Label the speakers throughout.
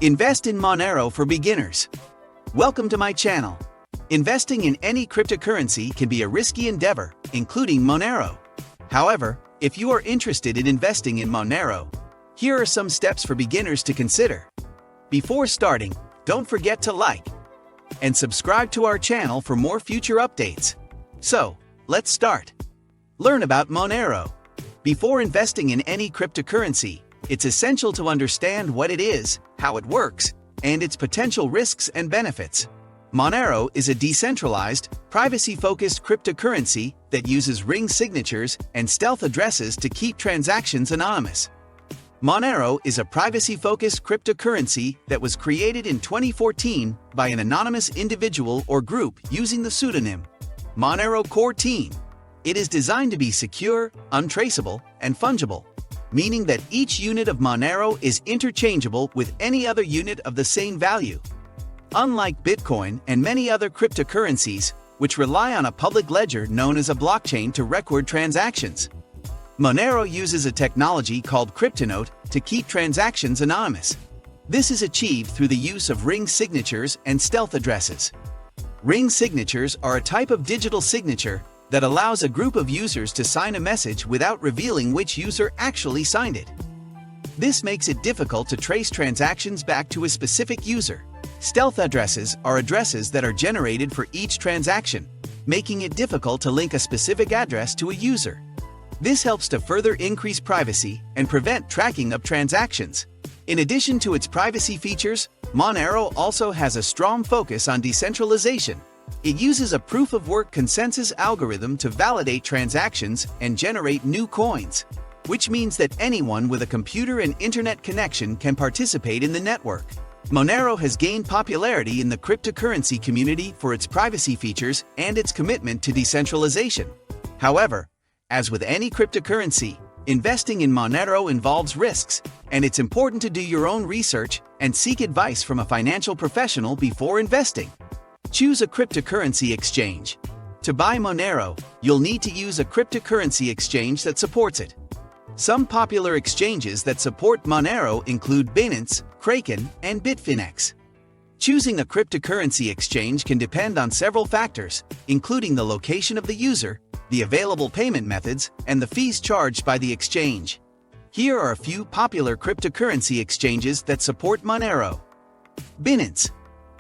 Speaker 1: Invest in Monero for beginners. Welcome to my channel. Investing in any cryptocurrency can be a risky endeavor, including Monero. However, if you are interested in investing in Monero, here are some steps for beginners to consider. Before starting, don't forget to like and subscribe to our channel for more future updates. So, let's start. Learn about Monero. Before investing in any cryptocurrency, it's essential to understand what it is, how it works, and its potential risks and benefits. Monero is a decentralized, privacy-focused cryptocurrency that uses ring signatures and stealth addresses to keep transactions anonymous. Monero is a privacy-focused cryptocurrency that was created in 2014 by an anonymous individual or group using the pseudonym Monero Core Team. It is designed to be secure, untraceable, and fungible, meaning that each unit of Monero is interchangeable with any other unit of the same value. Unlike Bitcoin and many other cryptocurrencies, which rely on a public ledger known as a blockchain to record transactions, Monero uses a technology called CryptoNote to keep transactions anonymous. This is achieved through the use of ring signatures and stealth addresses. Ring signatures are a type of digital signature that allows a group of users to sign a message without revealing which user actually signed it. This makes it difficult to trace transactions back to a specific user. Stealth addresses are addresses that are generated for each transaction, making it difficult to link a specific address to a user. This helps to further increase privacy and prevent tracking of transactions. In addition to its privacy features, Monero also has a strong focus on decentralization. It uses a proof-of-work consensus algorithm to validate transactions and generate new coins, which means that anyone with a computer and internet connection can participate in the network. Monero has gained popularity in the cryptocurrency community for its privacy features and its commitment to decentralization. However, as with any cryptocurrency, investing in Monero involves risks, and it's important to do your own research and seek advice from a financial professional before investing. Choose a cryptocurrency exchange. To buy Monero, you'll need to use a cryptocurrency exchange that supports it. Some popular exchanges that support Monero include Binance, Kraken, and Bitfinex. Choosing a cryptocurrency exchange can depend on several factors, including the location of the user, the available payment methods, and the fees charged by the exchange. Here are a few popular cryptocurrency exchanges that support Monero. Binance.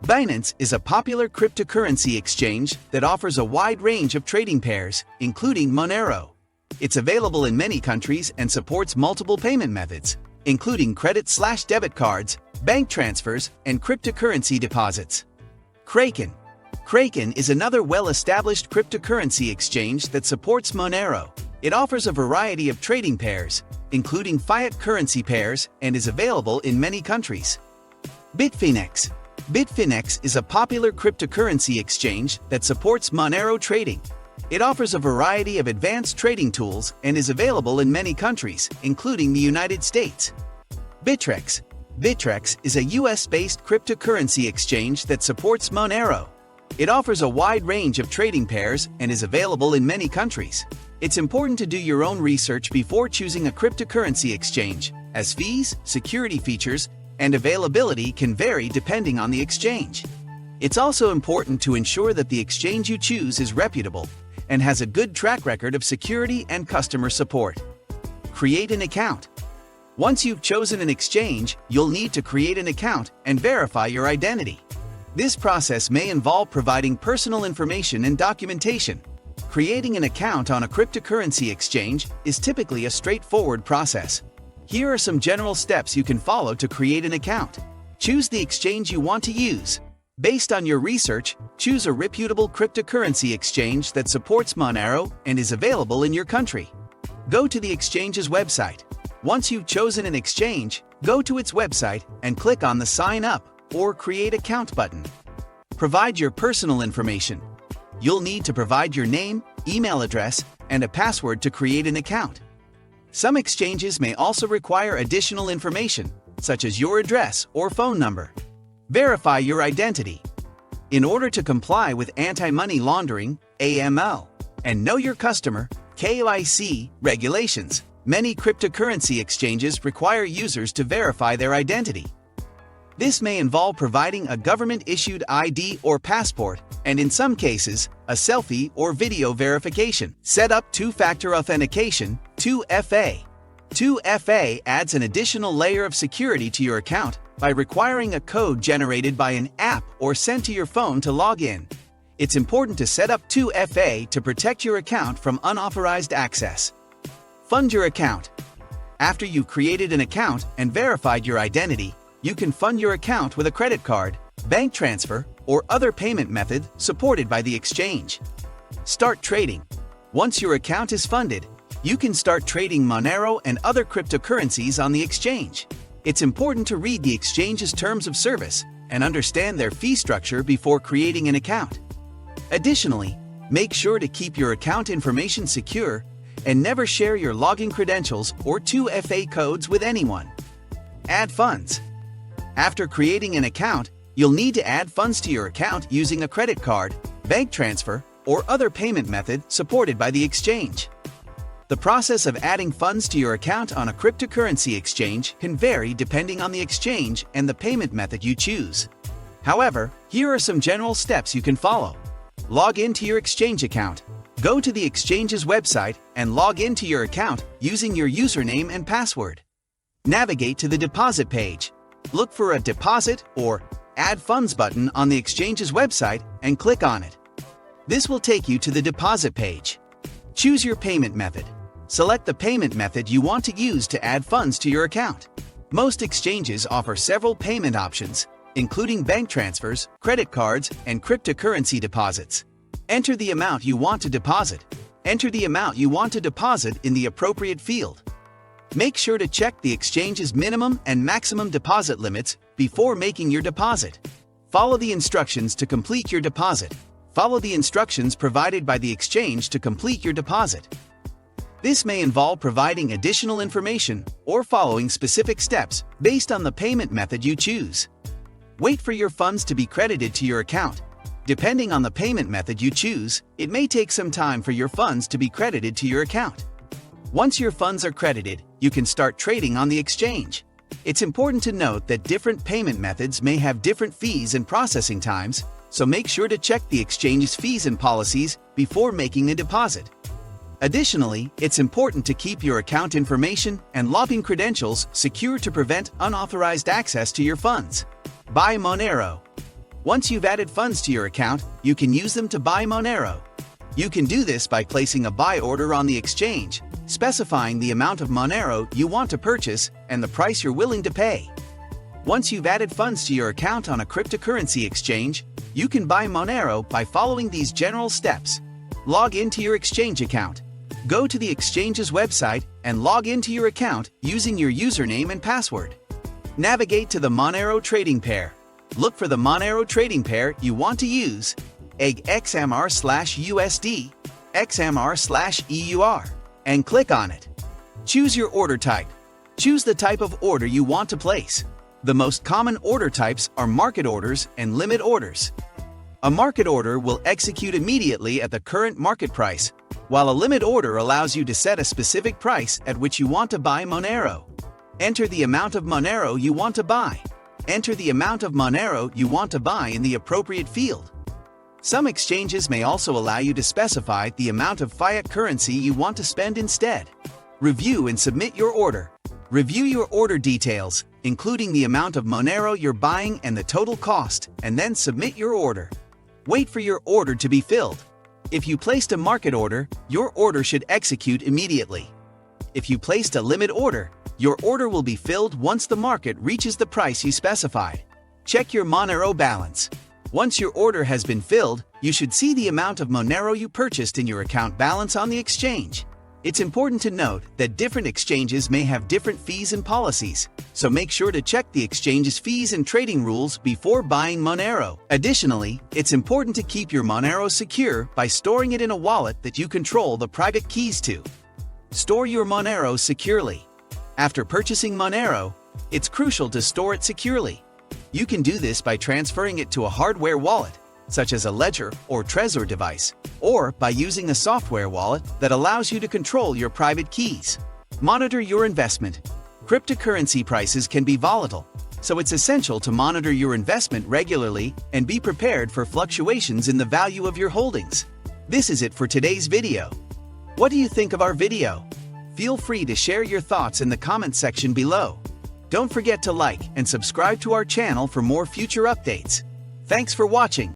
Speaker 1: Binance is a popular cryptocurrency exchange that offers a wide range of trading pairs, including Monero. It's available in many countries and supports multiple payment methods, including credit/debit cards, bank transfers, and cryptocurrency deposits. Kraken. Kraken is another well-established cryptocurrency exchange that supports Monero. It offers a variety of trading pairs, including fiat currency pairs, and is available in many countries. Bitfinex. Bitfinex is a popular cryptocurrency exchange that supports Monero trading. It offers a variety of advanced trading tools and is available in many countries, including the United States. Bittrex. Bittrex is a US-based cryptocurrency exchange that supports Monero. It offers a wide range of trading pairs and is available in many countries. It's important to do your own research before choosing a cryptocurrency exchange, as fees, security features, and availability can vary depending on the exchange. It's also important to ensure that the exchange you choose is reputable and has a good track record of security and customer support. Create an account. Once you've chosen an exchange, you'll need to create an account and verify your identity. This process may involve providing personal information and documentation. Creating an account on a cryptocurrency exchange is typically a straightforward process. Here are some general steps you can follow to create an account. Choose the exchange you want to use. Based on your research, choose a reputable cryptocurrency exchange that supports Monero and is available in your country. Go to the exchange's website. Once you've chosen an exchange, go to its website and click on the Sign Up or Create Account button. Provide your personal information. You'll need to provide your name, email address, and a password to create an account. Some exchanges may also require additional information, such as your address or phone number. Verify your identity. In order to comply with anti-money laundering (AML) and Know Your Customer (KYC) regulations, many cryptocurrency exchanges require users to verify their identity. This may involve providing a government-issued ID or passport, and in some cases, a selfie or video verification. Set up two-factor authentication, 2FA. 2FA adds an additional layer of security to your account by requiring a code generated by an app or sent to your phone to log in. It's important to set up 2FA to protect your account from unauthorized access. Fund your account. After you've created an account and verified your identity, you can fund your account with a credit card, bank transfer, or other payment method supported by the exchange. Start trading. Once your account is funded, you can start trading Monero and other cryptocurrencies on the exchange. It's important to read the exchange's terms of service and understand their fee structure before creating an account. Additionally, make sure to keep your account information secure and never share your login credentials or 2FA codes with anyone. Add funds. After creating an account, you'll need to add funds to your account using a credit card, bank transfer, or other payment method supported by the exchange. The process of adding funds to your account on a cryptocurrency exchange can vary depending on the exchange and the payment method you choose. However, here are some general steps you can follow. Log into your exchange account. Go to the exchange's website and log into your account using your username and password. Navigate to the deposit page. Look for a deposit or add funds button on the exchange's website and click on it. This will take you to the deposit page. Choose your payment method. Select the payment method you want to use to add funds to your account. Most exchanges offer several payment options, including bank transfers, credit cards, and cryptocurrency deposits. Enter the amount you want to deposit. Enter the amount you want to deposit in the appropriate field. Make sure to check the exchange's minimum and maximum deposit limits before making your deposit. Follow the instructions to complete your deposit. Follow the instructions provided by the exchange to complete your deposit. This may involve providing additional information or following specific steps based on the payment method you choose. Wait for your funds to be credited to your account. Depending on the payment method you choose, it may take some time for your funds to be credited to your account. Once your funds are credited, you can start trading on the exchange. It's important to note that different payment methods may have different fees and processing times, so make sure to check the exchange's fees and policies before making a deposit. Additionally, it's important to keep your account information and login credentials secure to prevent unauthorized access to your funds. Buy Monero. Once you've added funds to your account, you can use them to buy Monero. You can do this by placing a buy order on the exchange, specifying the amount of Monero you want to purchase and the price you're willing to pay. Once you've added funds to your account on a cryptocurrency exchange, you can buy Monero by following these general steps. Log into your exchange account. Go to the exchange's website and log into your account using your username and password. Navigate to the Monero trading pair. Look for the Monero trading pair you want to use, XMR/USD, XMR/EUR, and click on it. Choose your order type. Choose the type of order you want to place. The most common order types are market orders and limit orders. A market order will execute immediately at the current market price, while a limit order allows you to set a specific price at which you want to buy Monero. Enter the amount of Monero you want to buy. Enter the amount of Monero you want to buy in the appropriate field. Some exchanges may also allow you to specify the amount of fiat currency you want to spend instead. Review and submit your order. Review your order details, including the amount of Monero you're buying and the total cost, and then submit your order. Wait for your order to be filled. If you placed a market order, your order should execute immediately. If you placed a limit order, your order will be filled once the market reaches the price you specified. Check your Monero balance. Once your order has been filled, you should see the amount of Monero you purchased in your account balance on the exchange. It's important to note that different exchanges may have different fees and policies, so make sure to check the exchange's fees and trading rules before buying Monero. Additionally, it's important to keep your Monero secure by storing it in a wallet that you control the private keys to. Store your Monero securely. After purchasing Monero, it's crucial to store it securely. You can do this by transferring it to a hardware wallet, such as a Ledger or Trezor device, or by using a software wallet that allows you to control your private keys. Monitor your investment. Cryptocurrency prices can be volatile, so it's essential to monitor your investment regularly and be prepared for fluctuations in the value of your holdings. This is it for today's video. What do you think of our video? Feel free to share your thoughts in the comment section below. Don't forget to like and subscribe to our channel for more future updates. Thanks for watching.